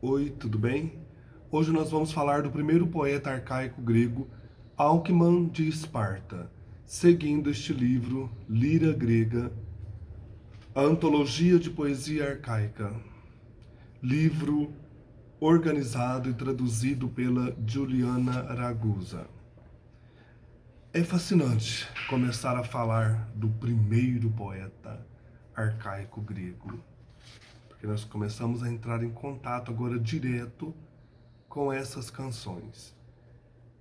Oi, tudo bem? Hoje nós vamos falar do primeiro poeta arcaico grego, Alcimão de Esparta, seguindo este livro, Lira Grega, a Antologia de Poesia Arcaica, livro organizado e traduzido pela Juliana Ragusa. É fascinante começar a falar do primeiro poeta arcaico grego, porque nós começamos a entrar em contato agora direto com essas canções.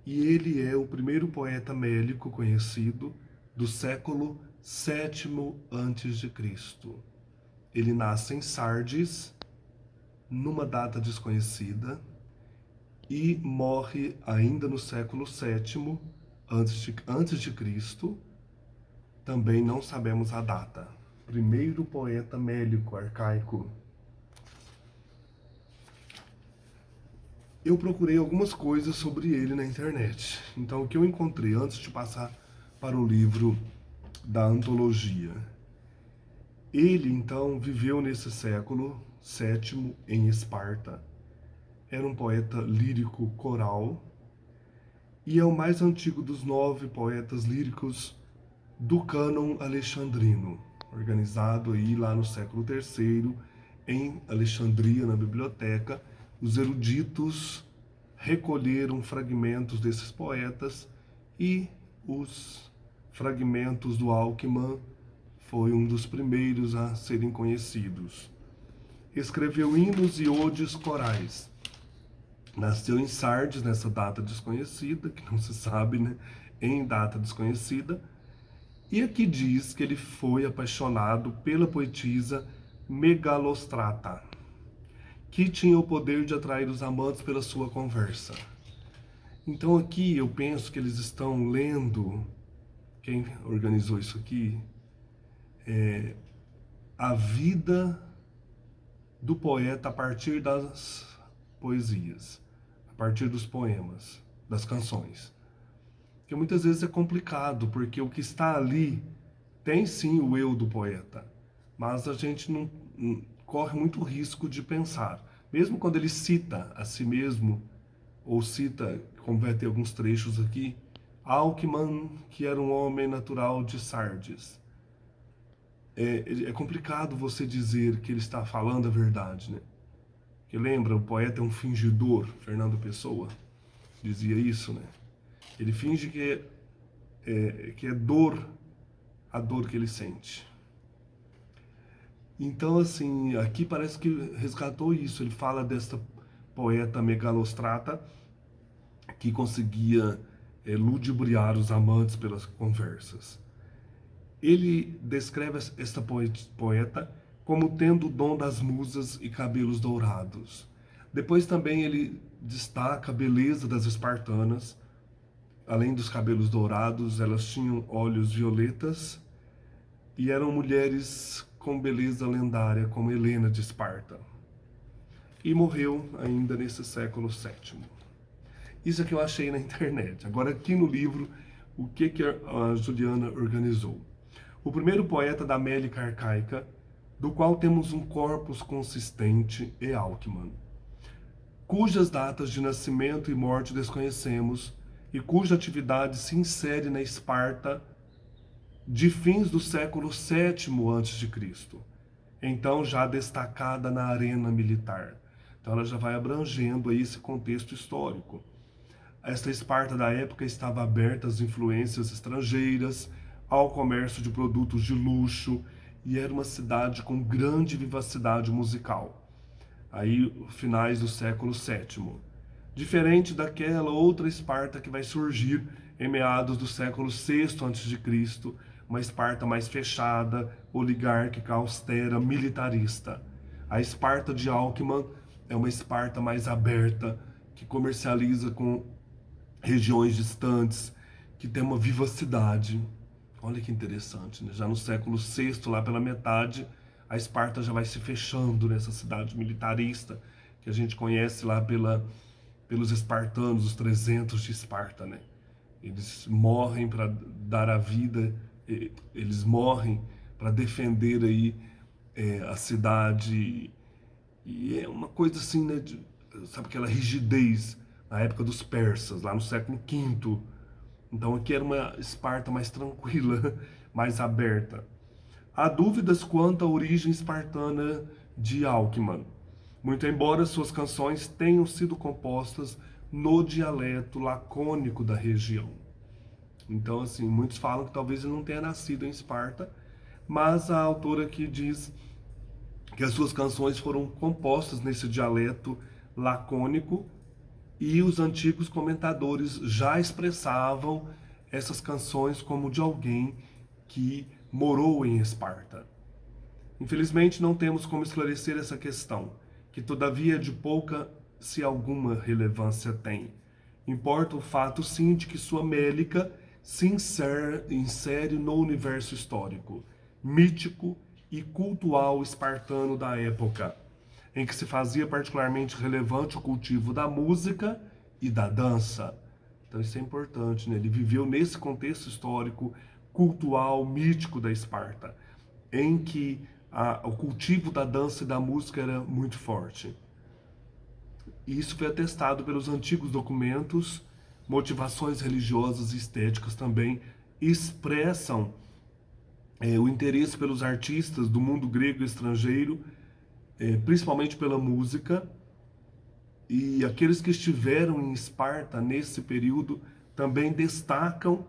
E ele é o primeiro poeta mélico conhecido do século VII a.C. Ele nasce em Sardes, numa data desconhecida, e morre ainda no século VII antes de Cristo, também não sabemos a data. Primeiro poeta mélico arcaico. Eu procurei algumas coisas sobre ele na internet. Então, o que eu encontrei antes de passar para o livro da antologia? Ele, então, viveu nesse século VII em Esparta. Era um poeta lírico coral e é o mais antigo dos 9 poetas líricos do cânon alexandrino, organizado aí lá no século III em Alexandria, na biblioteca. Os eruditos recolheram fragmentos desses poetas e os fragmentos do Alckmin foi um dos primeiros a serem conhecidos. Escreveu hinos e odes corais. Nasceu em Sardes, nessa data desconhecida, que não se sabe, né? Em data desconhecida. E aqui diz que ele foi apaixonado pela poetisa Megalostrata, que tinha o poder de atrair os amantes pela sua conversa. Então aqui eu penso que eles estão lendo, quem organizou isso aqui, a vida do poeta a partir das poesias, a partir dos poemas, das canções. Que muitas vezes é complicado, porque o que está ali tem sim o eu do poeta, mas a gente não corre muito risco de pensar. Mesmo quando ele cita a si mesmo, ou cita, como vai ter alguns trechos aqui, Alckmin, que era um homem natural de Sardes. É complicado você dizer que ele está falando a verdade, né? Que lembra, o poeta é um fingidor, Fernando Pessoa dizia isso, né? Ele finge que é dor, a dor que ele sente. Então, assim, aqui parece que resgatou isso. Ele fala desta poeta Megalostrata que conseguia ludibriar os amantes pelas conversas. Ele descreve esta poeta como tendo o dom das musas e cabelos dourados. Depois também ele destaca a beleza das espartanas. Além dos cabelos dourados, elas tinham olhos violetas e eram mulheres com beleza lendária, como Helena de Esparta. E morreu ainda nesse século VII. Isso é que eu achei na internet. Agora, aqui no livro, o que a Juliana organizou? O primeiro poeta da Mélica arcaica, do qual temos um corpus consistente, é Alckmin, cujas datas de nascimento e morte desconhecemos e cuja atividade se insere na Esparta de fins do século VII a.C., então já destacada na arena militar. Então ela já vai abrangendo aí esse contexto histórico. Esta Esparta da época estava aberta às influências estrangeiras, ao comércio de produtos de luxo, e era uma cidade com grande vivacidade musical. Aí, finais do século VII. Diferente daquela outra Esparta que vai surgir em meados do século VI a.C., uma Esparta mais fechada, oligárquica, austera, militarista. A Esparta de Alckmin é uma Esparta mais aberta, que comercializa com regiões distantes, que tem uma vivacidade. Olha que interessante, né? Já no século VI, lá pela metade, a Esparta já vai se fechando nessa cidade militarista, que a gente conhece lá pelos espartanos, os 300 de Esparta, né? Eles morrem para dar a vida, eles morrem para defender aí a cidade. E é uma coisa assim, né? sabe, aquela rigidez na época dos persas, lá no século V. Então aqui era uma Esparta mais tranquila, mais aberta. Há dúvidas quanto à origem espartana de Alckmin, muito embora suas canções tenham sido compostas no dialeto lacônico da região. Então, assim, muitos falam que talvez ele não tenha nascido em Esparta, mas a autora aqui diz que as suas canções foram compostas nesse dialeto lacônico e os antigos comentadores já expressavam essas canções como de alguém que morou em Esparta. Infelizmente, não temos como esclarecer essa questão, que todavia de pouca, se alguma, relevância tem. Importa o fato, sim, de que sua Mélica se insere no universo histórico, mítico e cultual espartano da época, em que se fazia particularmente relevante o cultivo da música e da dança. Então isso é importante, né? Ele viveu nesse contexto histórico, cultural, mítico da Esparta, em que o cultivo da dança e da música era muito forte. E isso foi atestado pelos antigos documentos. Motivações religiosas e estéticas também expressam o interesse pelos artistas do mundo grego e estrangeiro, principalmente pela música. E aqueles que estiveram em Esparta nesse período também destacam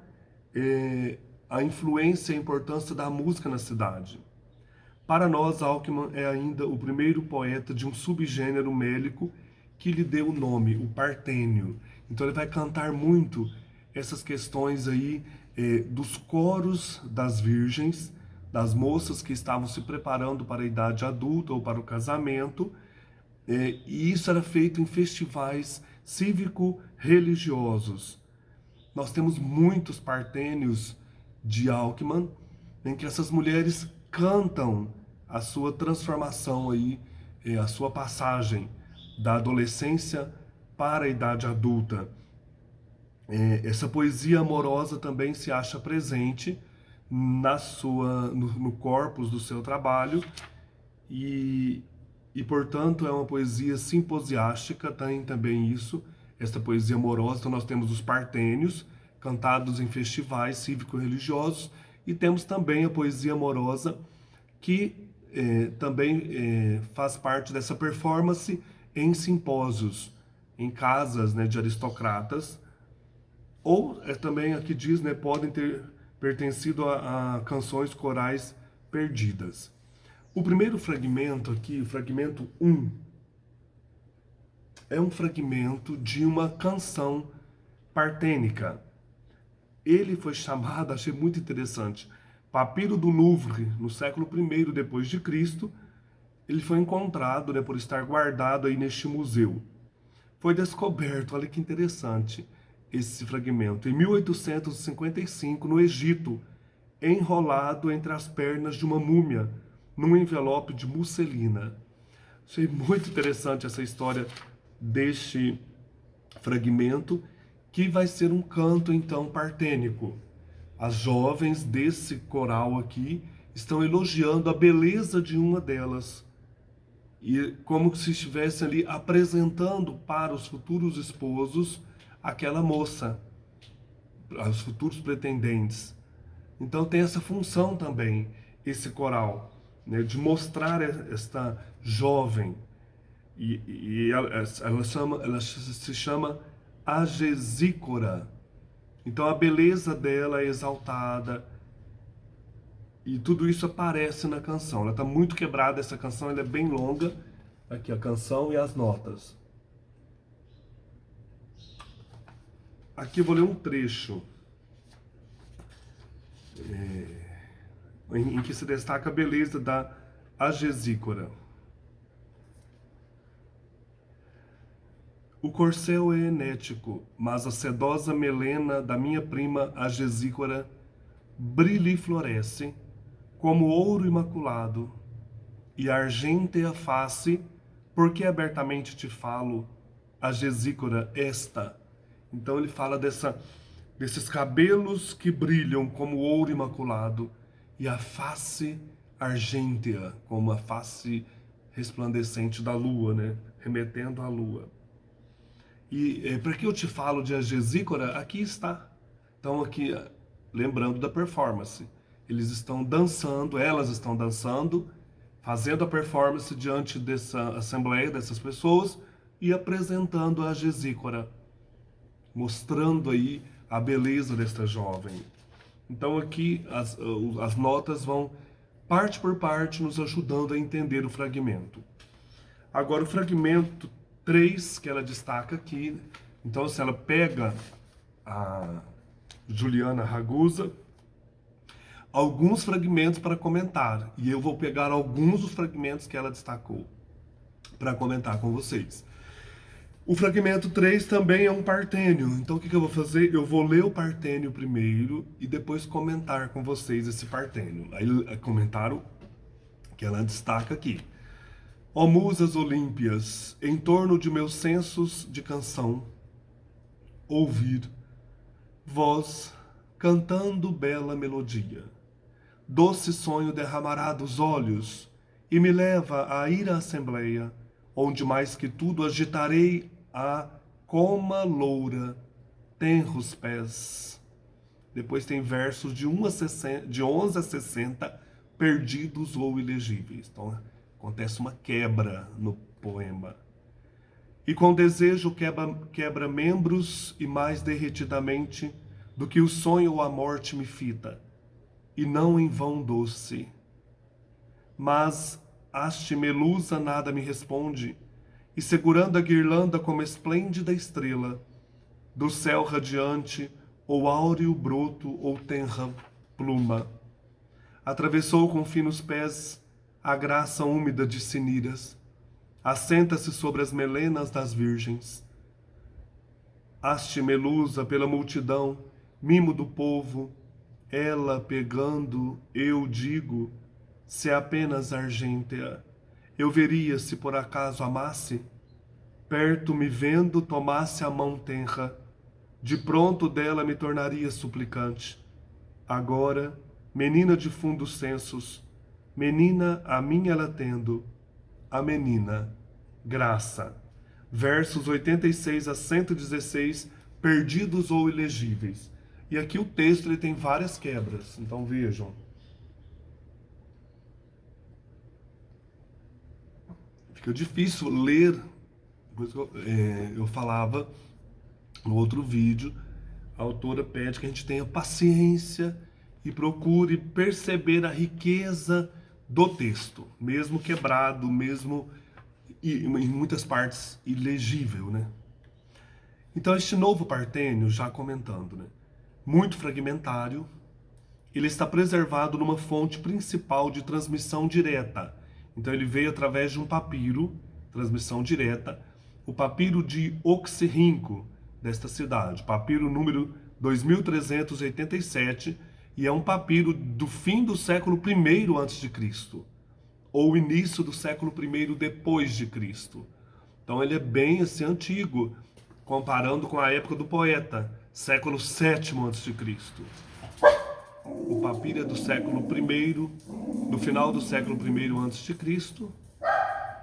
a influência e a importância da música na cidade. Para nós, Alckmin é ainda o primeiro poeta de um subgênero mélico que lhe deu o nome, o partênio. Então ele vai cantar muito essas questões aí dos coros das virgens, das moças que estavam se preparando para a idade adulta ou para o casamento, e isso era feito em festivais cívico-religiosos. Nós temos muitos partênios de Alckmin, em que essas mulheres cantam a sua transformação aí, a sua passagem da adolescência para a idade adulta. Essa poesia amorosa também se acha presente no corpus do seu trabalho e, portanto, é uma poesia simposiástica, tem também isso, essa poesia amorosa. Então nós temos os partênios, cantados em festivais cívico-religiosos, e temos também a poesia amorosa, que também faz parte dessa performance em simpósios, em casas, né, de aristocratas, ou também aqui diz, né, podem ter pertencido a canções corais perdidas. O primeiro fragmento aqui, o fragmento 1, é um fragmento de uma canção partênica. Ele foi chamado, achei muito interessante, Papiro do Louvre, no século I depois de Cristo. Ele foi encontrado, né, por estar guardado aí neste museu. Foi descoberto, olha que interessante esse fragmento, em 1855, no Egito, enrolado entre as pernas de uma múmia, num envelope de musselina. Achei muito interessante essa história deste fragmento, que vai ser um canto, então, partênico. As jovens desse coral aqui estão elogiando a beleza de uma delas, e como se estivesse ali apresentando para os futuros esposos aquela moça, os futuros pretendentes. Então tem essa função também, esse coral, né, de mostrar esta jovem. E ela se chama Agesícora. Então a beleza dela é exaltada, e tudo isso aparece na canção. Ela está muito quebrada, essa canção, ela é bem longa. Aqui a canção e as notas. Aqui eu vou ler um trecho em que se destaca a beleza da Agesícora. O corcel é enético, mas a sedosa melena da minha prima Agesícora brilha e floresce como ouro imaculado, e argêntea face, porque abertamente te falo, Agesícora esta. Então ele fala desses cabelos que brilham como ouro imaculado, e a face argêntea, como a face resplandecente da lua, né? Remetendo à lua. E para que eu te falo de Gesícora? Aqui está. Então aqui, lembrando da performance. Eles estão dançando, elas estão dançando, fazendo a performance diante dessa assembleia, dessas pessoas, e apresentando a Gesícora, mostrando aí a beleza desta jovem. Então aqui as notas vão parte por parte nos ajudando a entender o fragmento. Agora o fragmento 3 que ela destaca aqui, então se ela pega a Juliana Ragusa, alguns fragmentos para comentar, e eu vou pegar alguns dos fragmentos que ela destacou para comentar com vocês. O fragmento 3 também é um partênio, então o que eu vou fazer? Eu vou ler o partênio primeiro e depois comentar com vocês esse partênio. Aí comentário que ela destaca aqui. Ó musas olímpias, em torno de meus sensos de canção, ouvir vós cantando bela melodia. Doce sonho derramará dos olhos e me leva a ir à assembleia, onde mais que tudo agitarei a coma loura, tenros pés. Depois tem versos de 11 a 60, perdidos ou ilegíveis. Então acontece uma quebra no poema. E com desejo quebra membros e mais derretidamente do que o sonho ou a morte me fita, e não em vão doce. Mas haste melusa nada me responde, e segurando a guirlanda como esplêndida estrela, do céu radiante, ou áureo broto, ou tenra pluma, atravessou com finos pés a graça úmida de Ciniras, assenta-se sobre as melenas das virgens. Haste melusa pela multidão, mimo do povo, ela pegando, eu digo, se é apenas argêntea, eu veria se por acaso amasse, perto me vendo tomasse a mão tenra, de pronto dela me tornaria suplicante. Agora, menina de fundos sensos, menina a mim ela tendo, a menina, graça. Versos 86 a 116, perdidos ou ilegíveis. E aqui o texto ele tem várias quebras, então vejam. Fica difícil ler, depois eu falava no outro vídeo, a autora pede que a gente tenha paciência e procure perceber a riqueza do texto, mesmo quebrado, mesmo em muitas partes ilegível, né? Então este novo partênio, já comentando, né? Muito fragmentário, ele está preservado numa fonte principal de transmissão direta. Então ele veio através de um papiro, transmissão direta, o papiro de Oxirrinco, desta cidade, papiro número 2387, e é um papiro do fim do século I a.C., ou início do século I depois de Cristo. Então ele é bem assim antigo, comparando com a época do poeta, século VII a.C. O papiro é do século I, do final do século I a.C.,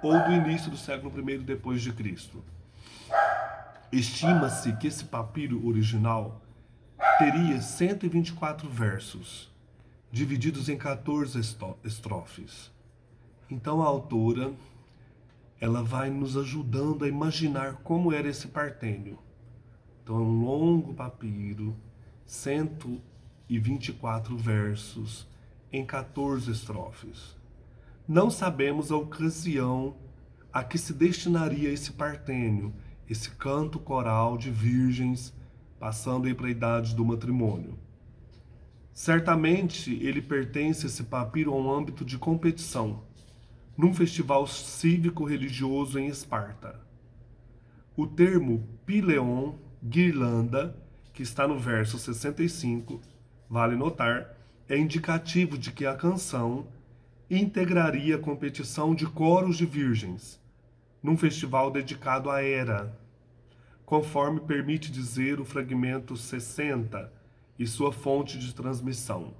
ou do início do século I depois de Cristo. Estima-se que esse papiro original teria 124 versos, divididos em 14 estrofes. Então a autora, ela vai nos ajudando a imaginar como era esse partênio. Então é um longo papiro, 124 versos em 14 estrofes. Não sabemos a ocasião a que se destinaria esse partênio, esse canto coral de virgens, passando aí para a idade do matrimônio. Certamente ele pertence, esse papiro, a um âmbito de competição, num festival cívico-religioso em Esparta. O termo pileon, guirlanda, que está no verso 65, vale notar, é indicativo de que a canção integraria a competição de coros de virgens, num festival dedicado à Hera, conforme permite dizer o fragmento 60 e sua fonte de transmissão.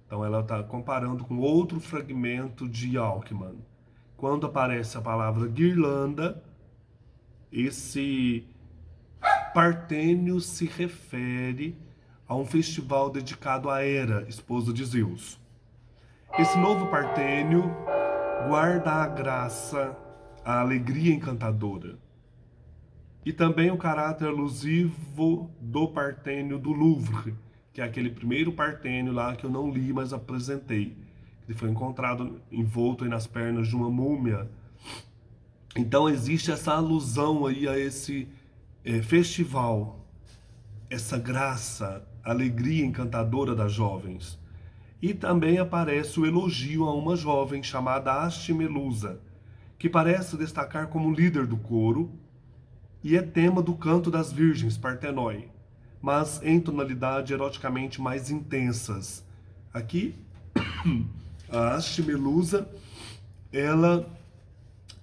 Então ela está comparando com outro fragmento de Alckmin. Quando aparece a palavra guirlanda, esse Partênio se refere a um festival dedicado a Hera, esposa de Zeus. Esse novo Partênio guarda a graça, a alegria encantadora e também o caráter alusivo do Partênio do Louvre, que é aquele primeiro Partênio lá que eu não li, mas apresentei. Ele foi encontrado envolto aí nas pernas de uma múmia. Então existe essa alusão aí a esse festival, essa graça, alegria encantadora das jovens. E também aparece o elogio a uma jovem chamada Astimelusa, que parece destacar como líder do coro e é tema do canto das virgens, Partenói, mas em tonalidade eroticamente mais intensas. Aqui, a Astimelusa, ela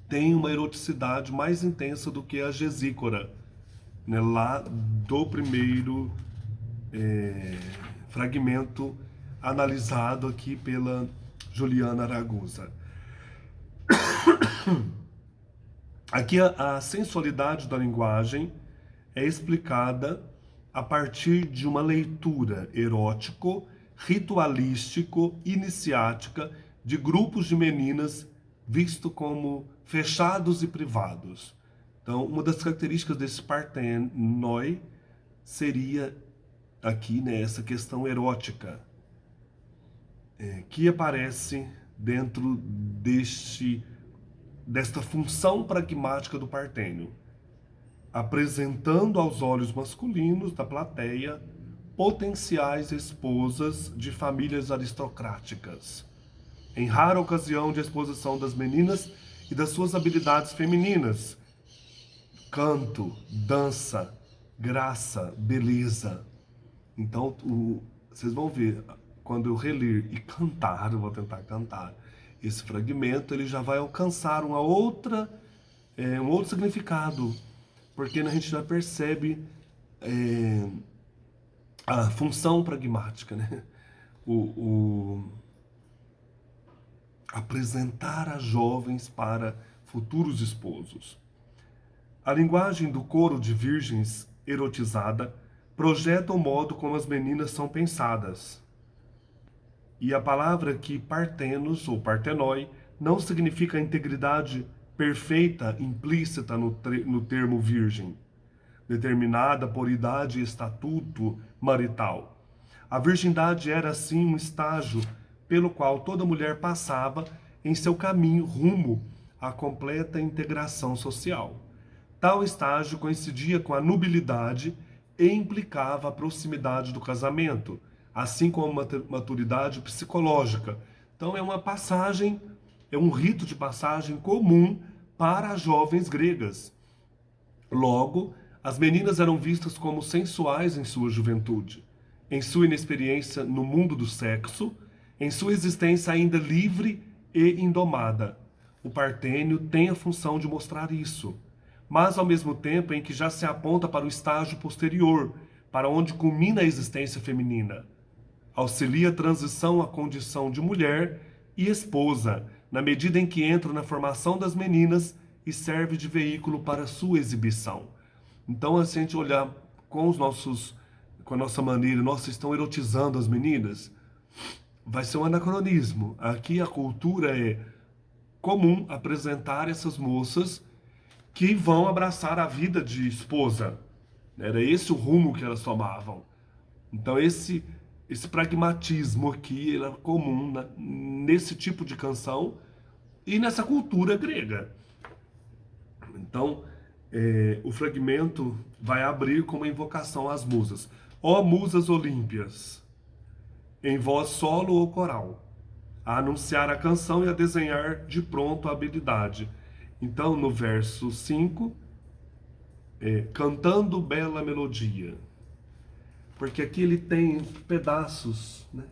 tem uma eroticidade mais intensa do que a Gesícora, né, lá do primeiro fragmento analisado aqui pela Juliana Ragusa. Aqui a sensualidade da linguagem é explicada a partir de uma leitura erótico, ritualístico, iniciática de grupos de meninas visto como fechados e privados. Então, uma das características desse Partenói seria aqui, né, essa questão erótica, que aparece dentro desta função pragmática do Partênio, apresentando aos olhos masculinos da plateia potenciais esposas de famílias aristocráticas. Em rara ocasião de exposição das meninas e das suas habilidades femininas, canto, dança, graça, beleza. Então, vocês vão ver, quando eu reler e cantar, eu vou tentar cantar esse fragmento, ele já vai alcançar um outro significado, porque a gente já percebe a função pragmática, né? Apresentar as jovens para futuros esposos. A linguagem do coro de virgens erotizada projeta o modo como as meninas são pensadas. E a palavra aqui, partenos ou partenói, não significa a integridade perfeita implícita no termo virgem, determinada por idade e estatuto marital. A virgindade era, assim, um estágio pelo qual toda mulher passava em seu caminho rumo à completa integração social. Tal estágio coincidia com a nubilidade e implicava a proximidade do casamento, assim como uma maturidade psicológica. Então é uma passagem, é um rito de passagem comum para as jovens gregas. Logo, as meninas eram vistas como sensuais em sua juventude, em sua inexperiência no mundo do sexo, em sua existência ainda livre e indomada. O Partênio tem a função de mostrar isso, mas ao mesmo tempo em que já se aponta para o estágio posterior, para onde culmina a existência feminina. Auxilia a transição à condição de mulher e esposa, na medida em que entra na formação das meninas e serve de veículo para sua exibição. Então, se a gente olhar com a nossa maneira, nós estão erotizando as meninas, vai ser um anacronismo. Aqui a cultura é comum apresentar essas moças que vão abraçar a vida de esposa. Era esse o rumo que elas tomavam. Então esse pragmatismo aqui era comum nesse tipo de canção e nessa cultura grega. Então, o fragmento vai abrir com uma invocação às musas. Ó musas olímpias, em voz solo ou coral, a anunciar a canção e a desenhar de pronto a habilidade. Então, no verso 5, cantando bela melodia. Porque aqui ele tem pedaços, né,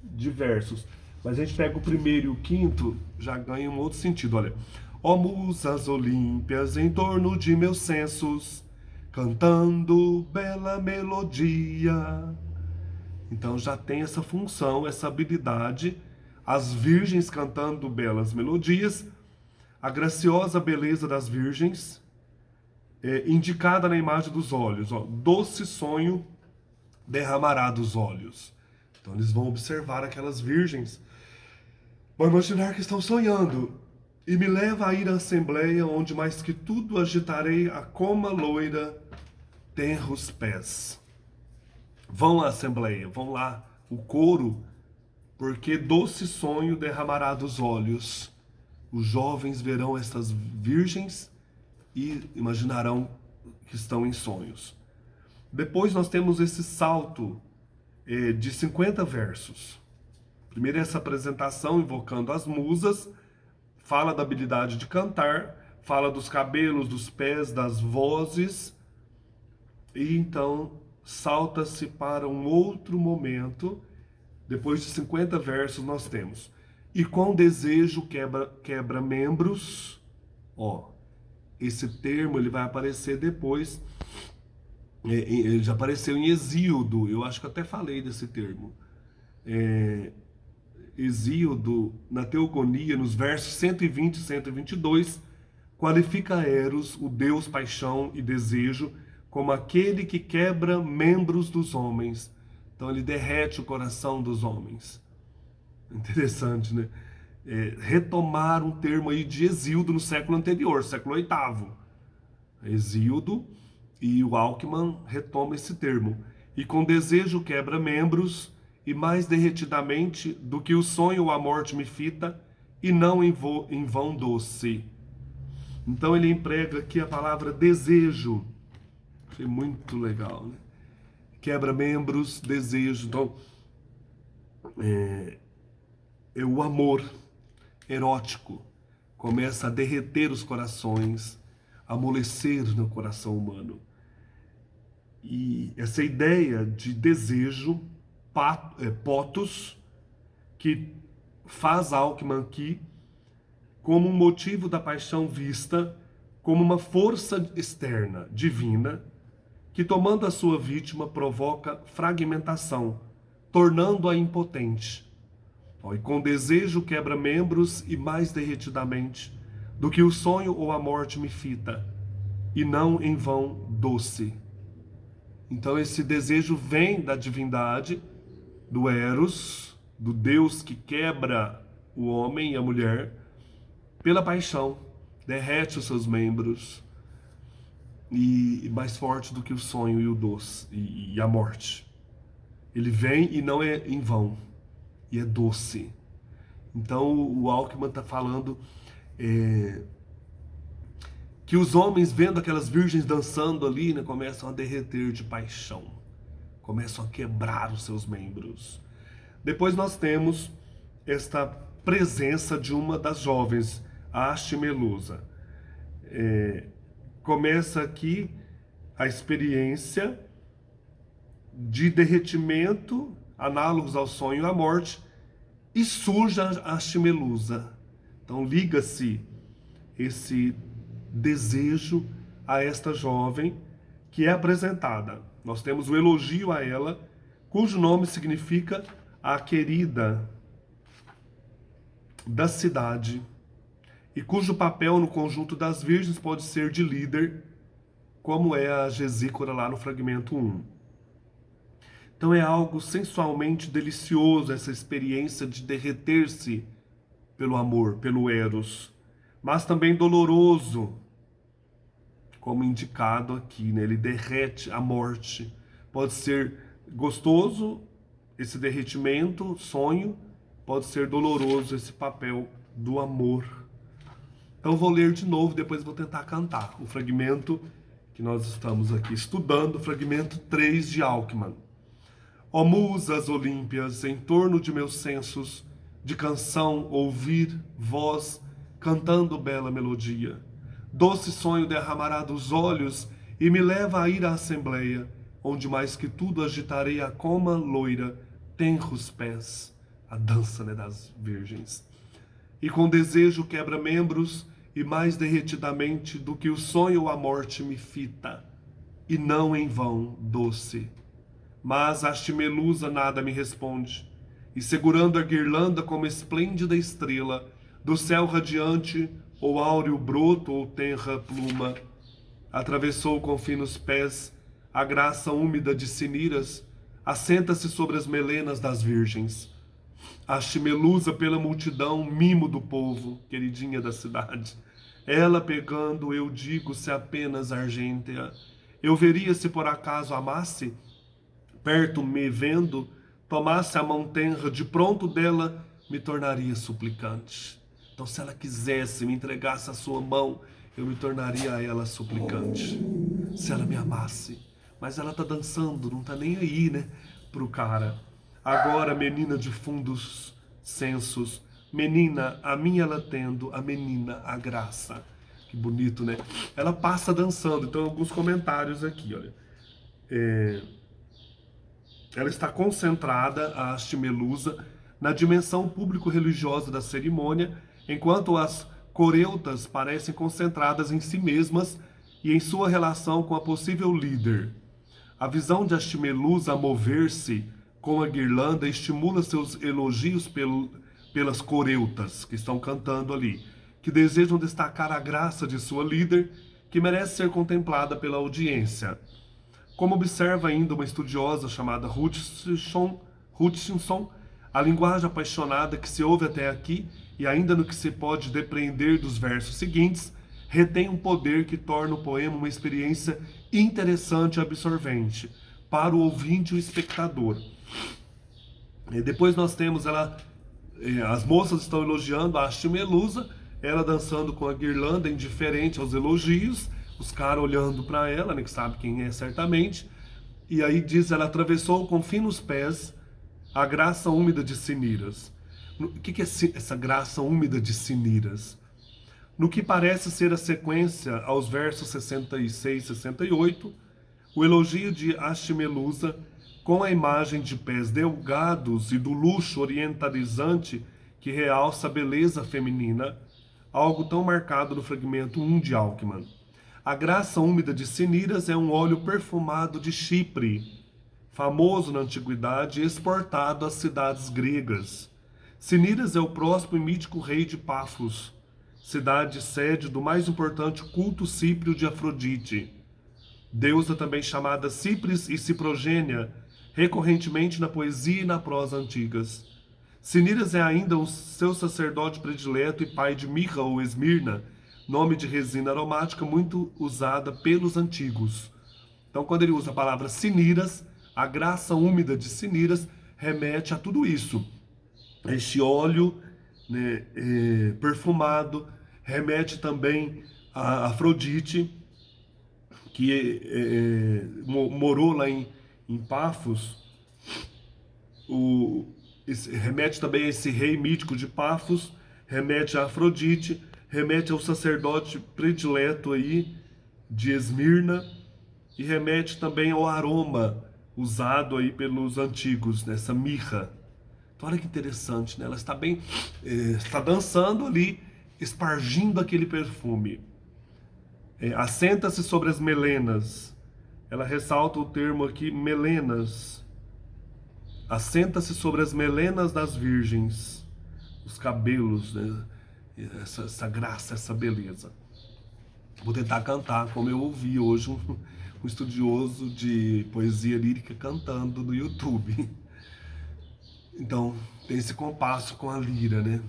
de versos. Mas a gente pega o primeiro e o quinto, já ganha um outro sentido. Olha. Ó musas olímpias em torno de meus sensos, cantando bela melodia. Então já tem essa função, essa habilidade. As virgens cantando belas melodias, a graciosa beleza das virgens, indicada na imagem dos olhos. Ó, doce sonho derramará dos olhos. Então eles vão observar aquelas virgens, vão imaginar que estão sonhando. E me leva a ir à assembleia, onde mais que tudo agitarei a coma loira tenra os pés. Vão à assembleia, vão lá, o coro, porque doce sonho derramará dos olhos. Os jovens verão estas virgens e imaginarão que estão em sonhos. Depois nós temos esse salto de 50 versos. Primeiro essa apresentação invocando as musas, fala da habilidade de cantar, fala dos cabelos, dos pés, das vozes, e então salta-se para um outro momento. Depois de 50 versos nós temos: e com desejo quebra membros. Ó, esse termo ele vai aparecer depois, ele já apareceu em Hesíodo, eu acho que até falei desse termo. Hesíodo, na Teogonia, nos versos 120 e 122, qualifica Eros, o deus paixão e desejo, como aquele que quebra membros dos homens. Então ele derrete o coração dos homens. Interessante, né? Retomar um termo aí de Hesíodo no século anterior, século VIII. Hesíodo e o Alckmin retoma esse termo. E com desejo quebra membros, e mais derretidamente do que o sonho ou a morte me fita, e não em vão doce. Então ele emprega aqui a palavra desejo. Achei muito legal, né? Quebra membros, desejo. Então, o amor erótico começa a derreter os corações, a amolecer no coração humano. E essa ideia de desejo, potos, que faz Alckmin aqui como um motivo da paixão vista como uma força externa, divina, que tomando a sua vítima provoca fragmentação, tornando-a impotente. E com desejo quebra membros, e mais derretidamente do que o sonho ou a morte me fita, e não em vão doce. Então esse desejo vem da divindade, do Eros, do Deus que quebra o homem e a mulher, pela paixão, derrete os seus membros, e mais forte do que o sonho e o doce e a morte. Ele vem e não é em vão, e é doce. Então o Alckmin está falando que os homens, vendo aquelas virgens dançando ali, né, começam a derreter de paixão, começam a quebrar os seus membros. Depois nós temos esta presença de uma das jovens, a Astimelusa. Começa aqui a experiência de derretimento, análogos ao sonho e à morte, e surge a Astimelusa. Então liga-se esse desejo a esta jovem que é apresentada. Nós temos o elogio a ela, cujo nome significa a querida da cidade, e cujo papel no conjunto das virgens pode ser de líder, como é a Gesícora lá no fragmento 1. Então é algo sensualmente delicioso essa experiência de derreter-se pelo amor, pelo Eros, mas também doloroso, como indicado aqui, né? Ele derrete a morte. Pode ser gostoso esse derretimento, sonho, pode ser doloroso esse papel do amor. Então vou ler de novo, depois vou tentar cantar o fragmento que nós estamos aqui estudando, o fragmento 3 de Alckmin. Ó musas olímpias, em torno de meus sensos, de canção ouvir voz cantando bela melodia. Doce sonho derramará dos olhos e me leva a ir à assembleia, onde mais que tudo agitarei a coma loira, tenros pés, a dança, né, das virgens. E com desejo quebra membros, e mais derretidamente do que o sonho ou a morte me fita, e não em vão doce. Mas a Astimelusa nada me responde, e segurando a guirlanda como esplêndida estrela, do céu radiante, ou áureo broto ou tenra pluma, Atravessou com finos pés a graça úmida de Ciniras, assenta-se sobre as melenas das virgens. Haste Melusa pela multidão, mimo do povo, queridinha da cidade. Ela pegando, eu digo, se apenas argêntea. Eu veria se por acaso amasse, perto me vendo, tomasse a mão tenra, de pronto dela me tornaria suplicante. Então, se ela quisesse, me entregasse a sua mão, eu me tornaria a ela suplicante. Se ela me amasse. Mas ela tá dançando, não tá nem aí, né, pro cara. Agora, menina de fundos sensos, menina, a minha ela tendo, a menina, a graça. Que bonito, né? Ela passa dançando. Então, alguns comentários aqui, olha. Ela está concentrada, a haste Melusa, na dimensão público-religiosa da cerimônia, enquanto as coreutas parecem concentradas em si mesmas e em sua relação com a possível líder. A visão de haste Melusa a mover-se com a guirlanda estimula seus elogios pelas coreutas que estão cantando ali, que desejam destacar a graça de sua líder, que merece ser contemplada pela audiência. Como observa ainda uma estudiosa chamada Hutchinson, a linguagem apaixonada que se ouve até aqui, e ainda no que se pode depreender dos versos seguintes, retém um poder que torna o poema uma experiência interessante e absorvente para o ouvinte e o espectador. E depois nós temos as moças estão elogiando a haste Melusa, ela dançando com a guirlanda, indiferente aos elogios, os caras olhando para ela, né, que sabe quem é certamente. E aí diz, ela atravessou com finos pés a graça úmida de Ciniras. O que é essa graça úmida de Ciniras? No que parece ser a sequência aos versos 66 e 68, o elogio de haste Melusa, com a imagem de pés delgados e do luxo orientalizante que realça a beleza feminina, algo tão marcado no fragmento 1 de Alckmin. A graça úmida de Ciniras é um óleo perfumado de Chipre, famoso na antiguidade e exportado às cidades gregas. Ciniras é o próximo e mítico rei de Pafos, cidade sede do mais importante culto cíprio de Afrodite, deusa também chamada Cipris e Ciprogênia, recorrentemente na poesia e na prosa antigas. Ciniras é ainda o seu sacerdote predileto e pai de mirra ou esmirna, nome de resina aromática muito usada pelos antigos. Então, quando ele usa a palavra Ciniras, a graça úmida de Ciniras remete a tudo isso. Este óleo, né, perfumado remete também a Afrodite, que morou lá em Pafos. Remete também a esse rei mítico de Pafos, remete a Afrodite, remete ao sacerdote predileto aí de Esmirna e remete também ao aroma usado aí pelos antigos, nessa mirra. Então olha que interessante, né? Ela está está dançando ali, espargindo aquele perfume. Assenta-se sobre as melenas. Ela ressalta o termo aqui, melenas. Assenta-se sobre as melenas das virgens, os cabelos, né? Essa graça, essa beleza. Vou tentar cantar como eu ouvi hoje um estudioso de poesia lírica cantando no YouTube. Então, tem esse compasso com a lira, né?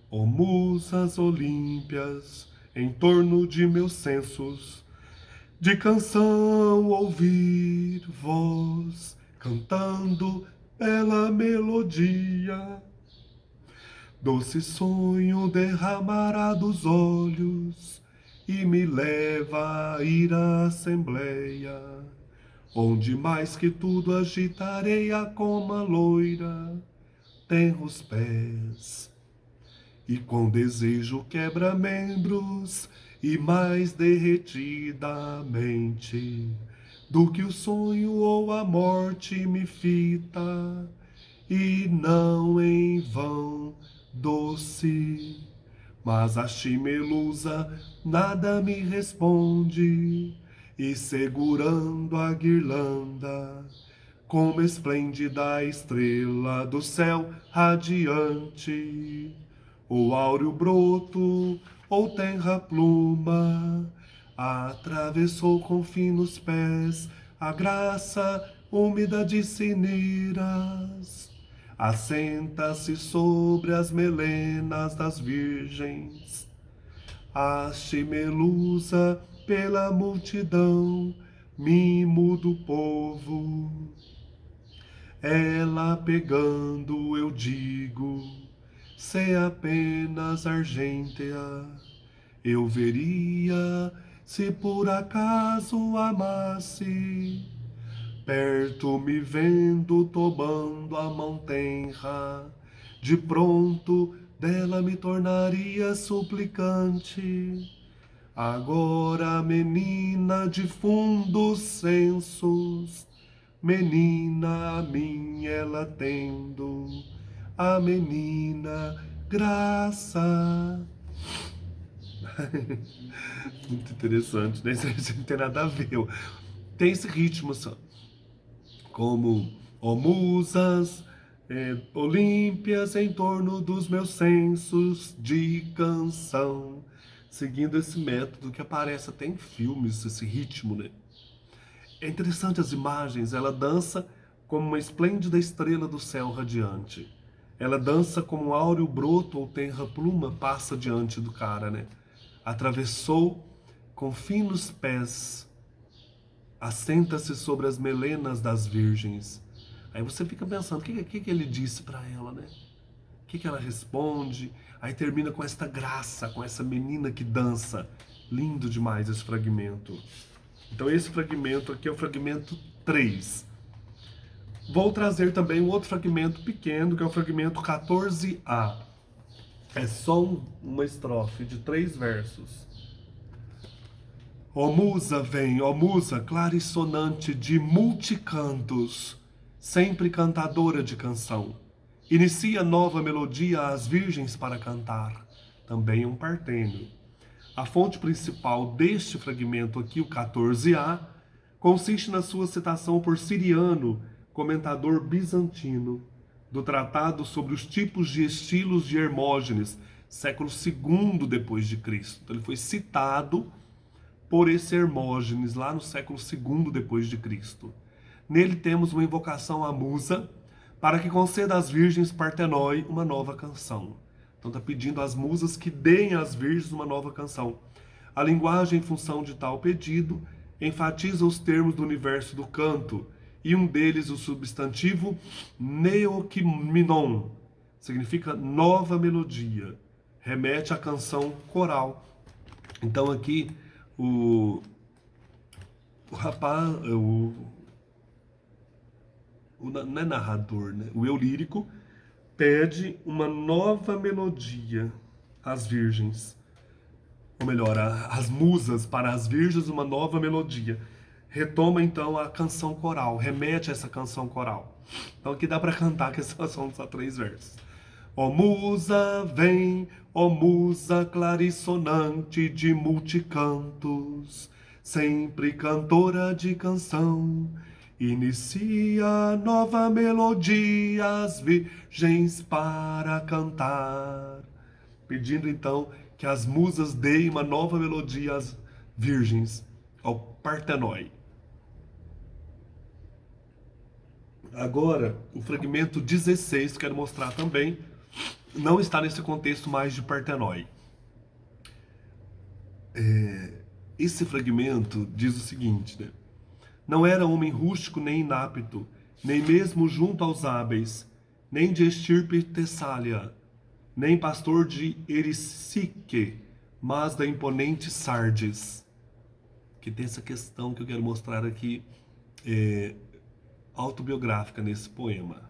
Ó musas olímpias, em torno de meus sensos, de canção ouvir voz, cantando bela melodia. Doce sonho derramará dos olhos e me leva a ir à assembleia, onde mais que tudo agitarei a coma loira, tenros pés. E com desejo quebra membros e mais derretidamente do que o sonho ou a morte me fita, e não em vão, doce. Mas a haste Melusa nada me responde, e segurando a guirlanda, como esplêndida estrela do céu radiante, ou áureo broto, ou tenra pluma, atravessou com finos pés a graça úmida de cineiras. Assenta-se sobre as melenas das virgens. Haste melusa pela multidão, mimo do povo. Ela pegando, eu digo, se apenas argêntea, eu veria se por acaso amasse. Perto me vendo tomando a mão tenra, de pronto dela me tornaria suplicante. Agora, menina de fundos sensos, menina a mim ela tendo, a menina graça. Muito interessante, né? Isso não tem nada a ver. Tem esse ritmo só. Como, ó musas, olímpias em torno dos meus sensos de canção. Seguindo esse método que aparece até em filmes, esse ritmo, né? É interessante as imagens, ela dança como uma esplêndida estrela do céu radiante. Ela dança como um áureo broto ou tenra pluma passa diante do cara, né? Atravessou com finos pés, assenta-se sobre as melenas das virgens. Aí você fica pensando, o que ele disse para ela, né? O que ela responde? Aí termina com esta graça, com essa menina que dança. Lindo demais esse fragmento. Então esse fragmento aqui é o fragmento 3. Vou trazer também um outro fragmento pequeno, que é o fragmento 14a. É só uma estrofe de 3 versos. Ó musa vem, ó musa clarissonante de multicantos, sempre cantadora de canção. Inicia nova melodia às virgens para cantar. Também um partênio. A fonte principal deste fragmento aqui, o 14a, consiste na sua citação por Ciriano, comentador bizantino, do tratado sobre os tipos de estilos de Hermógenes, século II depois de Cristo. Então, ele foi citado por esse Hermógenes lá no século II depois de Cristo. Nele temos uma invocação à musa para que conceda às virgens Partenói uma nova canção. Então está pedindo às musas que deem às virgens uma nova canção. A linguagem, em função de tal pedido, enfatiza os termos do universo do canto, e um deles, o substantivo neokimenon, significa nova melodia, remete à canção coral. Então aqui o rapaz, não é narrador, né? O eu lírico pede uma nova melodia às virgens, ou melhor, às musas, para as virgens uma nova melodia. Retoma então a canção coral, remete a essa canção coral. Então aqui dá para cantar, que são só 3 versos. Ó musa, vem, ó musa clarissonante de multicantos, sempre cantora de canção, inicia nova melodia às virgens para cantar. Pedindo então que as musas deem uma nova melodia às virgens, ao Partenói. Agora, o fragmento 16, quero mostrar também, não está nesse contexto mais de Partenói. Esse fragmento diz o seguinte, né? Não era homem rústico nem inapto, nem mesmo junto aos hábeis, nem de estirpe Tessália, nem pastor de Erisique, mas da imponente Sardes. Que tem essa questão que eu quero mostrar aqui, autobiográfica nesse poema.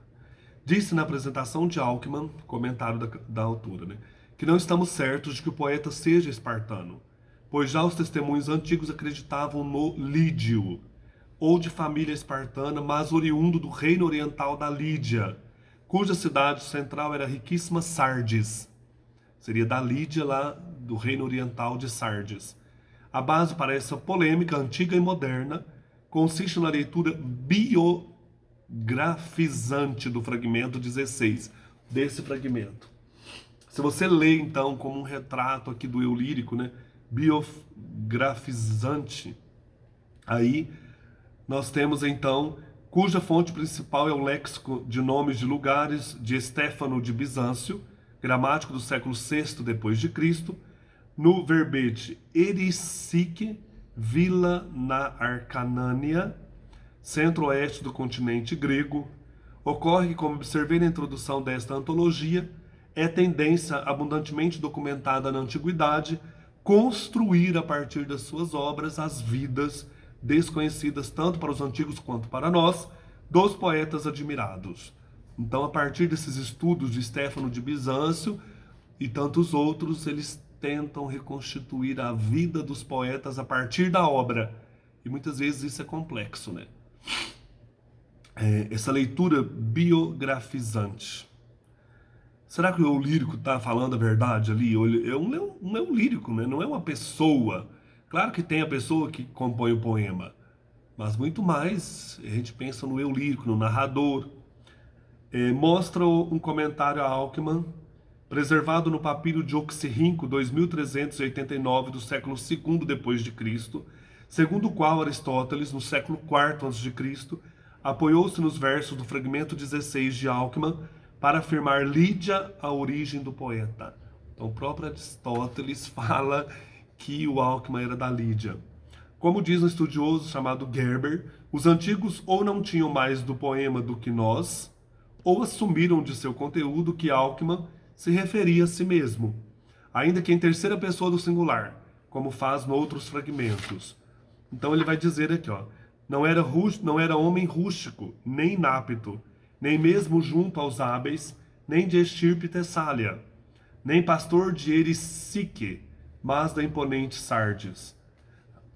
Disse na apresentação de Alckmin, comentário da autora, né, que não estamos certos de que o poeta seja espartano, pois já os testemunhos antigos acreditavam no Lídio, ou de família espartana, mas oriundo do reino oriental da Lídia, cuja cidade central era a riquíssima Sardes. Seria da Lídia, lá do reino oriental de Sardes. A base para essa polêmica antiga e moderna consiste na leitura biografizante do fragmento 16, desse fragmento. Se você lê, então, como um retrato aqui do eu lírico, né, biografizante. Aí nós temos então, cuja fonte principal é o léxico de nomes de lugares de Estéfano de Bizâncio, gramático do século VI depois de Cristo, no verbete Erisique, vila na Acarnânia, centro-oeste do continente grego. Ocorre que, como observei na introdução desta antologia, é tendência abundantemente documentada na antiguidade construir a partir das suas obras as vidas desconhecidas tanto para os antigos quanto para nós, dos poetas admirados. Então, a partir desses estudos de Estéfano de Bizâncio e tantos outros, eles tentam reconstituir a vida dos poetas a partir da obra. E muitas vezes isso é complexo, né? Essa leitura biografizante. Será que o eu lírico está falando a verdade ali? É um eu lírico, né? Não é uma pessoa. Claro que tem a pessoa que compõe o poema, mas muito mais a gente pensa no eu lírico, no narrador. Mostra um comentário a Alckmin, preservado no papiro de Oxirrinco 2389 do século II depois de Cristo, segundo o qual Aristóteles, no século IV a.C., apoiou-se nos versos do fragmento 16 de Alckmin para afirmar Lídia a origem do poeta. Então, o próprio Aristóteles fala que o Alckmin era da Lídia. Como diz um estudioso chamado Gerber, os antigos ou não tinham mais do poema do que nós, ou assumiram de seu conteúdo que Alckmin se referia a si mesmo, ainda que em terceira pessoa do singular, como faz noutros fragmentos. Então ele vai dizer aqui, ó, não era homem rústico, nem inapto, nem mesmo junto aos hábeis, nem de estirpe Tessália, nem pastor de Erisique, mas da imponente Sardes.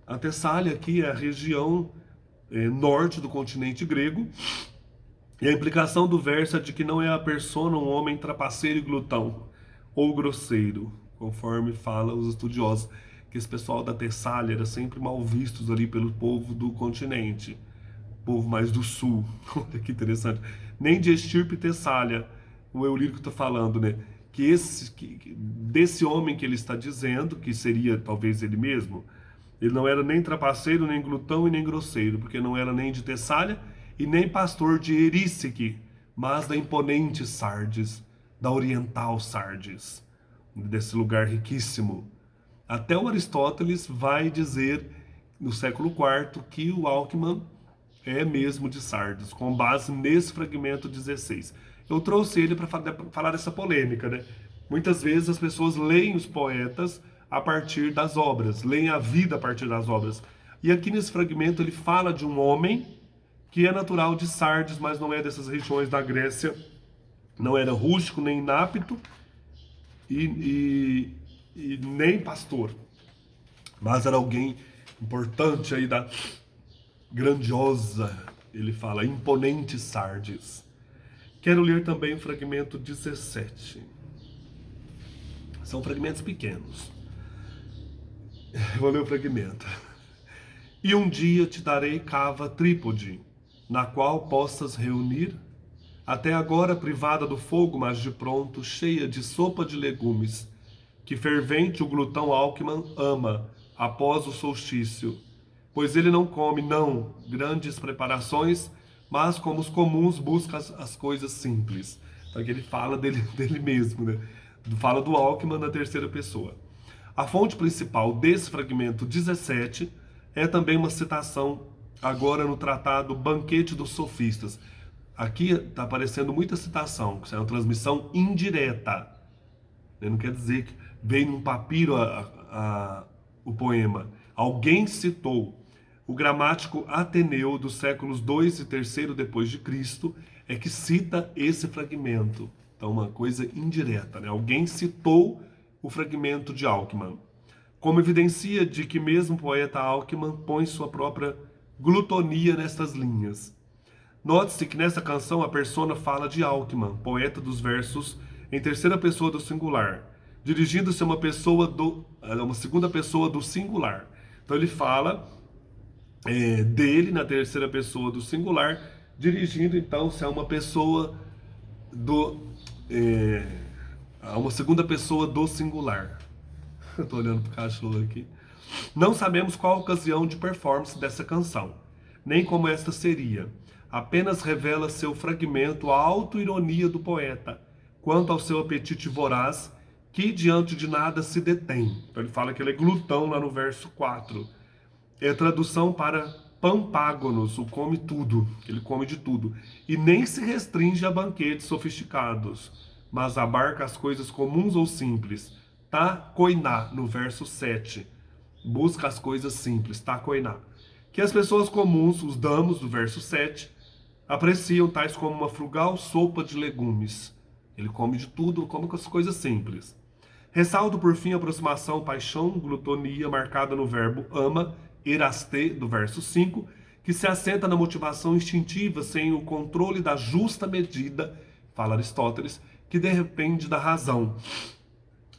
A Tessália aqui é a região norte do continente grego, e a implicação do verso é de que não é a persona um homem trapaceiro e glutão, ou grosseiro, conforme falam os estudiosos, que esse pessoal da Tessália era sempre mal vistos ali pelo povo do continente, povo mais do sul. Olha que interessante. Nem de estirpe Tessália, o eu lírico está falando, né? Desse homem que ele está dizendo, que seria talvez ele mesmo, ele não era nem trapaceiro, nem glutão e nem grosseiro, porque não era nem de Tessália e nem pastor de Erícique, mas da imponente Sardes, da oriental Sardes, desse lugar riquíssimo. Até o Aristóteles vai dizer, no século IV, que o Alckmin é mesmo de Sardes, com base nesse fragmento 16. Eu trouxe ele para falar dessa polêmica, né? Muitas vezes as pessoas leem os poetas a partir das obras, leem a vida a partir das obras. E aqui nesse fragmento ele fala de um homem que é natural de Sardes, mas não é dessas regiões da Grécia, não era rústico, nem inapto e nem pastor, mas era alguém importante aí da grandiosa, ele fala, imponente Sardes. Quero ler também o fragmento 17. São fragmentos pequenos. Vou ler o fragmento. E um dia te darei cava trípode, na qual possas reunir, até agora privada do fogo, mas de pronto, cheia de sopa de legumes, que fervente o glutão Alckmin ama, após o solstício, pois ele não come, não, grandes preparações, mas como os comuns busca as coisas simples. Então aqui ele fala dele mesmo, né? Fala do Alckmin na terceira pessoa. A fonte principal desse fragmento 17 é também uma citação agora no tratado Banquete dos Sofistas. Aqui está aparecendo muita citação, que é uma transmissão indireta. Não quer dizer que veio num papiro o poema. Alguém citou. O gramático Ateneu dos séculos II e III depois de Cristo é que cita esse fragmento. Então, uma coisa indireta, né? Alguém citou o fragmento de Alckmin, como evidencia de que mesmo o poeta Alckmin põe sua própria glutonia nestas linhas. Note-se que nessa canção a persona fala de Alckmin, poeta dos versos em terceira pessoa do singular, dirigindo-se a uma segunda pessoa do singular. Então ele fala dele na terceira pessoa do singular, dirigindo então-se a uma pessoa a uma segunda pessoa do singular. Eu tô olhando pro cachorro aqui. Não sabemos qual a ocasião de performance dessa canção, nem como esta seria. Apenas revela seu fragmento a auto-ironia do poeta, quanto ao seu apetite voraz, que diante de nada se detém. Então ele fala que ele é glutão lá no verso 4. É a tradução para Pampágonos, o come tudo, ele come de tudo. E nem se restringe a banquetes sofisticados, mas abarca as coisas comuns ou simples. Takoiná, no verso 7. Busca as coisas simples, takoiná. Que as pessoas comuns, os damos, do verso 7, apreciam tais como uma frugal sopa de legumes. Ele come de tudo, come com as coisas simples. Ressalto por fim a aproximação, paixão, glutonia, marcada no verbo ama, eraste, do verso 5, que se assenta na motivação instintiva sem o controle da justa medida, fala Aristóteles, que depende da razão.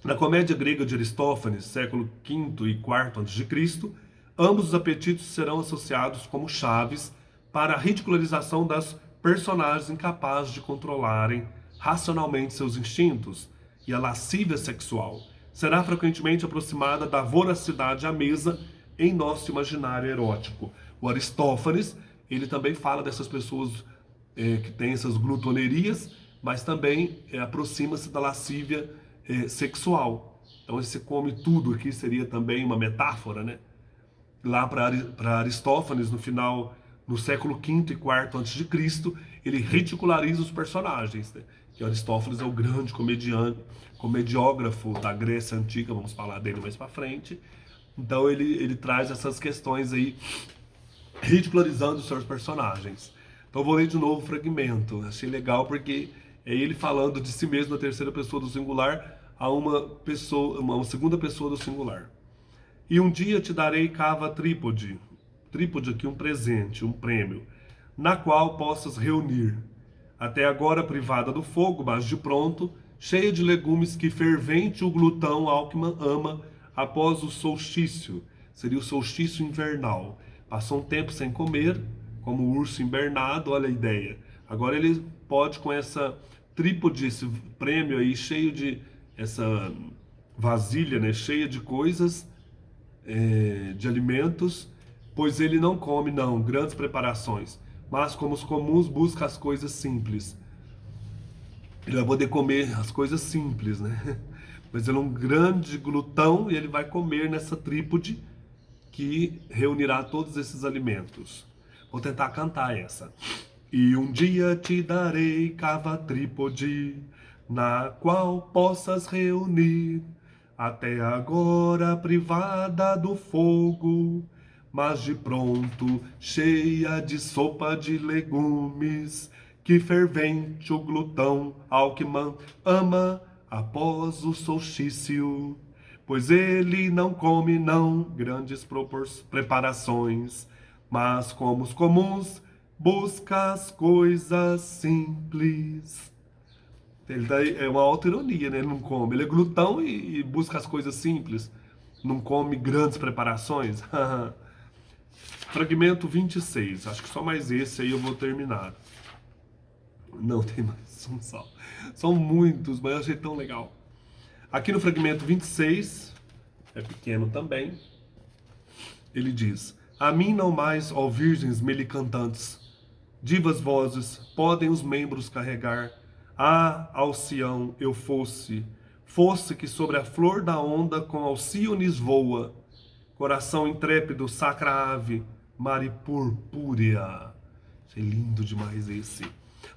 Na comédia grega de Aristófanes, século V e IV a.C., ambos os apetites serão associados como chaves para a ridicularização das personagens incapazes de controlarem racionalmente seus instintos, e a lascívia sexual será frequentemente aproximada da voracidade à mesa em nosso imaginário erótico. O Aristófanes, ele também fala dessas pessoas que têm essas glutonerias, mas também aproxima-se da lascívia sexual. Então esse come tudo aqui seria também uma metáfora, né? Lá para Aristófanes, no final, no século V e IV a.C., ele ridiculariza os personagens, né? Que Aristófanes é o grande comediógrafo da Grécia Antiga, vamos falar dele mais para frente. Então ele traz essas questões aí, ridicularizando os seus personagens. Então eu vou ler de novo o fragmento. Achei legal porque é ele falando de si mesmo na terceira pessoa do singular a uma segunda pessoa do singular. E um dia te darei cava trípode, trípode aqui um presente, um prêmio, na qual possas reunir, até agora privada do fogo, mas de pronto, cheia de legumes que fervente o glutão Alckmin ama após o solstício, seria o solstício invernal. Passou um tempo sem comer, como o urso hibernado, olha a ideia. Agora ele pode, com essa trípode, esse prêmio aí, cheio de, essa vasilha, né, cheia de coisas, de alimentos, pois ele não come, não, grandes preparações, mas como os comuns busca as coisas simples. Ele vai poder comer as coisas simples, né? Mas ele é um grande glutão e ele vai comer nessa trípode que reunirá todos esses alimentos. Vou tentar cantar essa. E um dia te darei cava trípode, na qual possas reunir, até agora privada do fogo, mas de pronto cheia de sopa de legumes, que fervente o glutão Alckmin ama após o solstício. Pois ele não come não grandes preparações, mas como os comuns busca as coisas simples. É uma auto-ironia, né? Ele não come. Ele é glutão e busca as coisas simples. Não come grandes preparações. Fragmento 26. Acho que só mais esse aí eu vou terminar. Não, tem mais um só. São muitos, mas eu achei tão legal. Aqui no fragmento 26, é pequeno também, ele diz: a mim não mais, ó virgens melicantantes, divas vozes, podem os membros carregar. Ah, Alcião, eu fosse que sobre a flor da onda com Alcíones voa, coração intrépido, sacra ave, maripurpúrea. Achei lindo demais esse.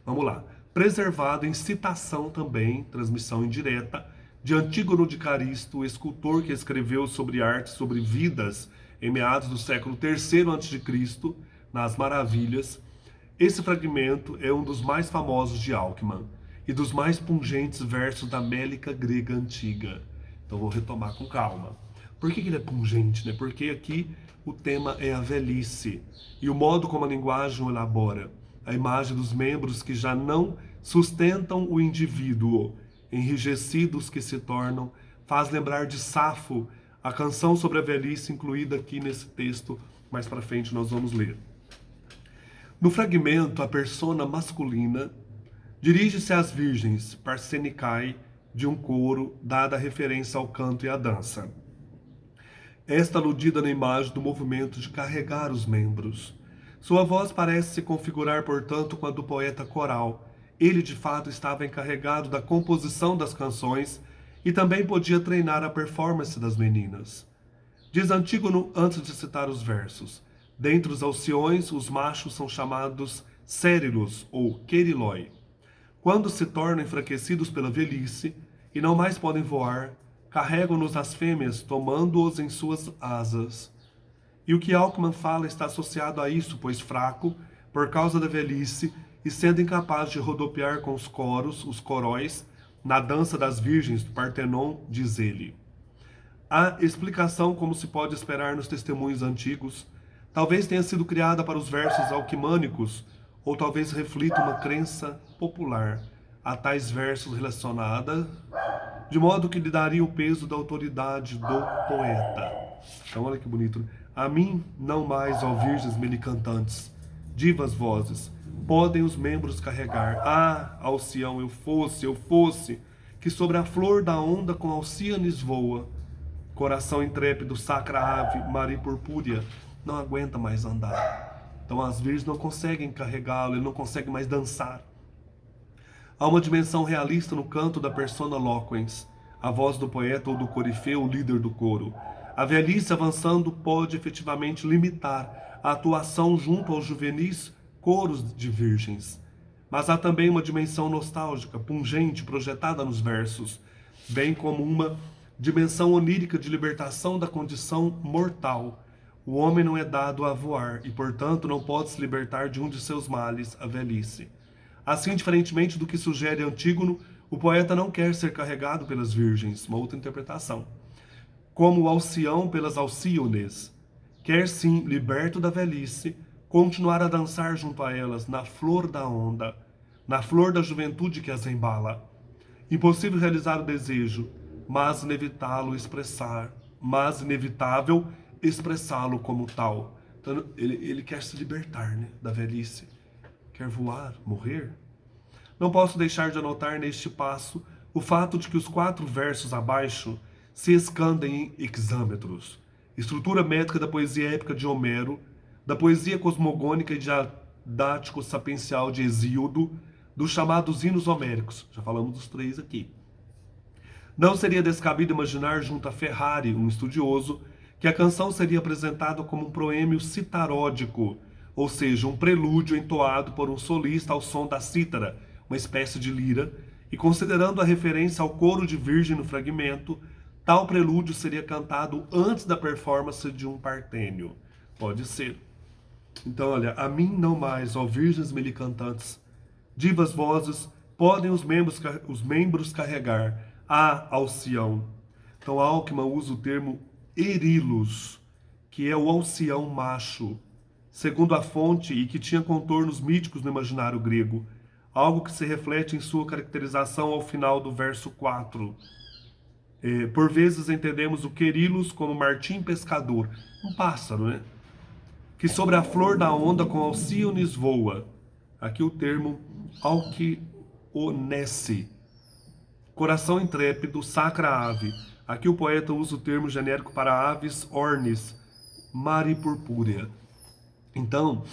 Vamos lá. Preservado em citação também, transmissão indireta, de Antígono de Caristo, escultor que escreveu sobre arte, sobre vidas, em meados do século III a.C., nas Maravilhas. Esse fragmento é um dos mais famosos de Alckmin e dos mais pungentes versos da Mélica grega antiga. Então vou retomar com calma. Por que ele é pungente, né? Porque aqui o tema é a velhice e o modo como a linguagem o elabora. A imagem dos membros que já não sustentam o indivíduo, enrijecidos que se tornam, faz lembrar de Safo, a canção sobre a velhice incluída aqui nesse texto. Mais para frente nós vamos ler. No fragmento, a persona masculina dirige-se às virgens, Parsenicai, de um coro, dada a referência ao canto e à dança. esta aludida na imagem do movimento de carregar os membros. Sua voz parece se configurar, portanto, com a do poeta coral. Ele, de fato, estava encarregado da composição das canções e também podia treinar a performance das meninas. Diz Antígono antes de citar os versos: dentre os alciões, os machos são chamados cérilos ou querilói. Quando se tornam enfraquecidos pela velhice e não mais podem voar, carregam-nos as fêmeas, tomando-os em suas asas. E o que Alckmin fala está associado a isso, pois fraco, por causa da velhice, e sendo incapaz de rodopiar com os coros, os coróis, na dança das virgens do Partenon, diz ele. A explicação, como se pode esperar nos testemunhos antigos, talvez tenha sido criada para os versos alquimânicos, ou talvez reflita uma crença popular a tais versos relacionada, de modo que lhe daria o peso da autoridade do poeta. Então, olha que bonito. A mim, não mais, ó virgens melicantantes, divas vozes, podem os membros carregar. Ah, Alcião, eu fosse, que sobre a flor da onda com Alcíanes voa. Coração intrépido, sacra ave, Mari purpúrea, não aguenta mais andar. Então as virgens não conseguem carregá-lo, ele não consegue mais dançar. Há uma dimensão realista no canto da persona loquens, a voz do poeta ou do corifeu, o líder do coro. A velhice avançando pode efetivamente limitar a atuação junto aos juvenis coros de virgens. Mas há também uma dimensão nostálgica, pungente, projetada nos versos, bem como uma dimensão onírica de libertação da condição mortal. O homem não é dado a voar e, portanto, não pode se libertar de um de seus males, a velhice. Assim, diferentemente do que sugere Antígono, o poeta não quer ser carregado pelas virgens, uma outra interpretação, como o Alcião pelas Alcíones. Quer sim, liberto da velhice, continuar a dançar junto a elas, na flor da onda, na flor da juventude que as embala. Impossível realizar o desejo, mas inevitável expressá-lo como tal. Então, ele quer se libertar, né, da velhice. Quer voar, morrer? Não posso deixar de anotar neste passo o fato de que os 4 versos abaixo se escandem em hexâmetros, estrutura métrica da poesia épica de Homero, da poesia cosmogônica e didático-sapencial de Hesíodo, dos chamados hinos homéricos. Já falamos dos 3 aqui. Não seria descabido imaginar junto a Ferrari, um estudioso, que a canção seria apresentada como um proêmio citaródico, ou seja, um prelúdio entoado por um solista ao som da cítara, uma espécie de lira, e considerando a referência ao coro de virgem no fragmento, tal prelúdio seria cantado antes da performance de um partênio. Pode ser. Então, olha, a mim não mais, ó virgens melicantantes, divas vozes, podem os membros carregar. Ah, Alcião. Então, Alckmin usa o termo erilos, que é o alcião macho, segundo a fonte e que tinha contornos míticos no imaginário grego, algo que se reflete em sua caracterização ao final do verso 4. Por vezes entendemos o querilos como Martim pescador, um pássaro, né? Que sobre a flor da onda com Alcíones voa. Aqui o termo alquionesse, coração intrépido, sacra ave. Aqui o poeta usa o termo genérico para aves, ornis, Mari purpúrea. Então,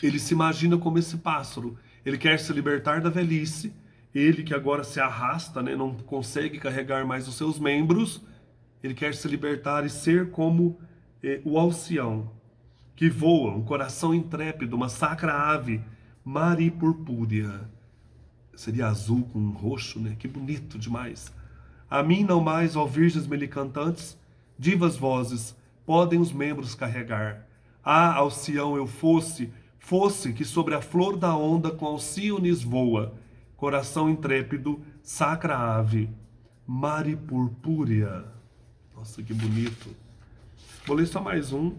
ele se imagina como esse pássaro. Ele quer se libertar da velhice, ele que agora se arrasta, né, não consegue carregar mais os seus membros, ele quer se libertar e ser como o alcião, que voa, um coração intrépido, uma sacra ave, Mari purpúrea. Seria azul com roxo, né? Que bonito demais. A mim não mais, ó virgens melicantantes, divas vozes, podem os membros carregar. Ah, Alcião, eu fosse que sobre a flor da onda com Alcíones voa, coração intrépido, sacra ave, Mari purpúrea. Nossa, que bonito. Vou ler só mais um.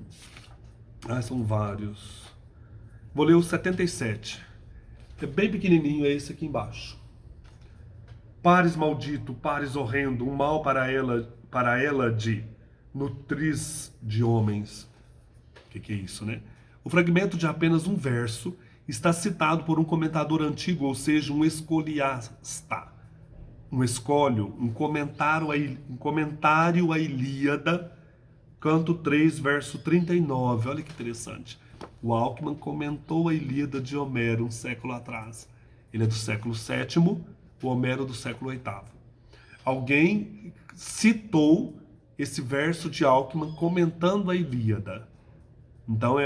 Ah, são vários. Vou ler o 77. É bem pequenininho, é esse aqui embaixo. Pares maldito, pares horrendo, um mal para ela de nutriz de homens. O que é isso, né? O fragmento de apenas um verso está citado por um comentador antigo, ou seja, um escoliasta, um escólio, um comentário à Ilíada, Canto 3, verso 39. Olha que interessante. O Alckmin comentou a Ilíada de Homero um século atrás. Ele é do século VII, o Homero do século VIII. Alguém citou esse verso de Alckmin comentando a Ilíada. Então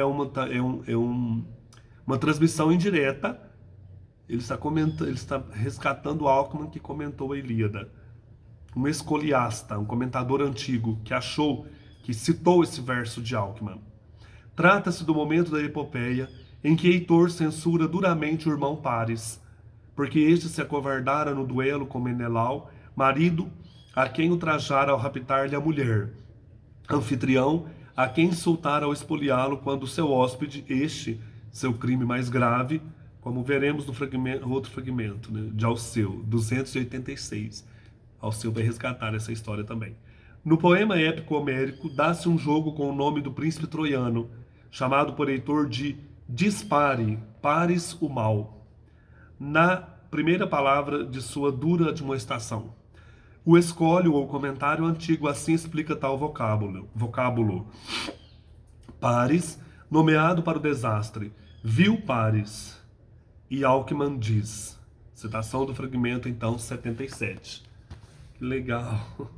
uma transmissão indireta. Ele está resgatando o Alckmin que comentou a Ilíada. Um escoliasta, um comentador antigo que citou esse verso de Alckmin. Trata-se do momento da epopeia em que Heitor censura duramente o irmão Paris, porque este se acovardara no duelo com Menelau, marido a quem ultrajara ao raptar-lhe a mulher, anfitrião a quem insultara ao espoliá-lo quando seu hóspede, seu crime mais grave, como veremos no outro fragmento, né, de Alceu, 286. Alceu vai resgatar essa história também. No poema épico homérico, dá-se um jogo com o nome do príncipe troiano, chamado por Heitor de Dispare, Paris o mal, na primeira palavra de sua dura admoestação. O escólio ou comentário antigo assim explica tal vocábulo. Paris, nomeado para o desastre, viu Paris, e Alckmin diz. Citação do fragmento, então, 77. Que legal.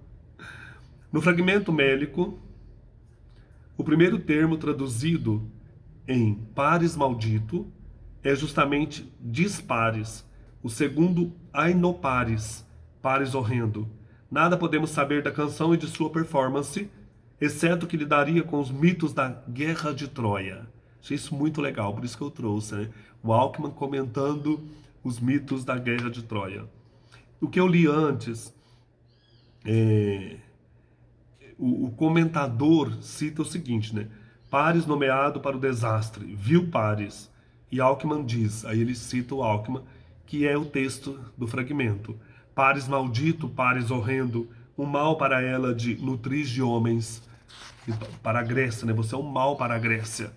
No fragmento mélico, o primeiro termo traduzido em Paris maldito é justamente dispares. O segundo, ainopares, pares horrendo. Nada podemos saber da canção e de sua performance, exceto que lidaria com os mitos da Guerra de Troia. Achei isso muito legal, por isso que eu trouxe, né? O Alckmin comentando os mitos da Guerra de Troia. O que eu li antes, o comentador cita o seguinte, né? Paris nomeado para o desastre, viu Paris, e Alckmin diz, aí ele cita o Alckmin, que é o texto do fragmento. Paris maldito, Paris horrendo, um mal para ela de nutriz de homens, para a Grécia, né? Você é um mal para a Grécia,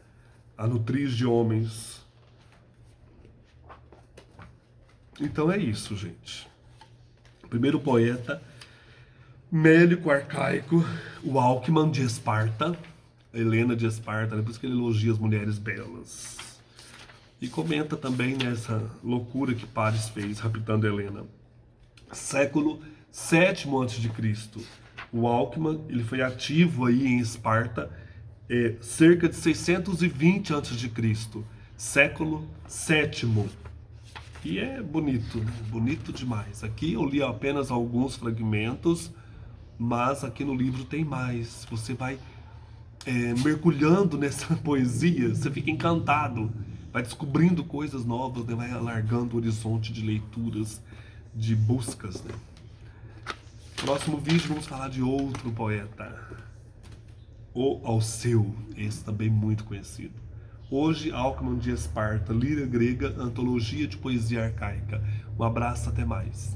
a nutriz de homens. Então é isso, gente. O primeiro poeta mélico arcaico, o Alckmin de Esparta, Helena de Esparta, né? Por isso que ele elogia as mulheres belas. E comenta também nessa loucura que Paris fez, raptando Helena. Século VII a.C. O Alckmin, ele foi ativo aí em Esparta, cerca de 620 a.C. Século VII. E é bonito, né? Bonito demais. Aqui eu li apenas alguns fragmentos, mas aqui no livro tem mais. Você vai mergulhando nessa poesia, você fica encantado, vai descobrindo coisas novas, né? Vai alargando o horizonte de leituras, de buscas, né? Próximo vídeo vamos falar de outro poeta, o Alceu, esse também muito conhecido. Hoje, Alckmin de Esparta, Líria Grega, Antologia de Poesia Arcaica. Um abraço, até mais.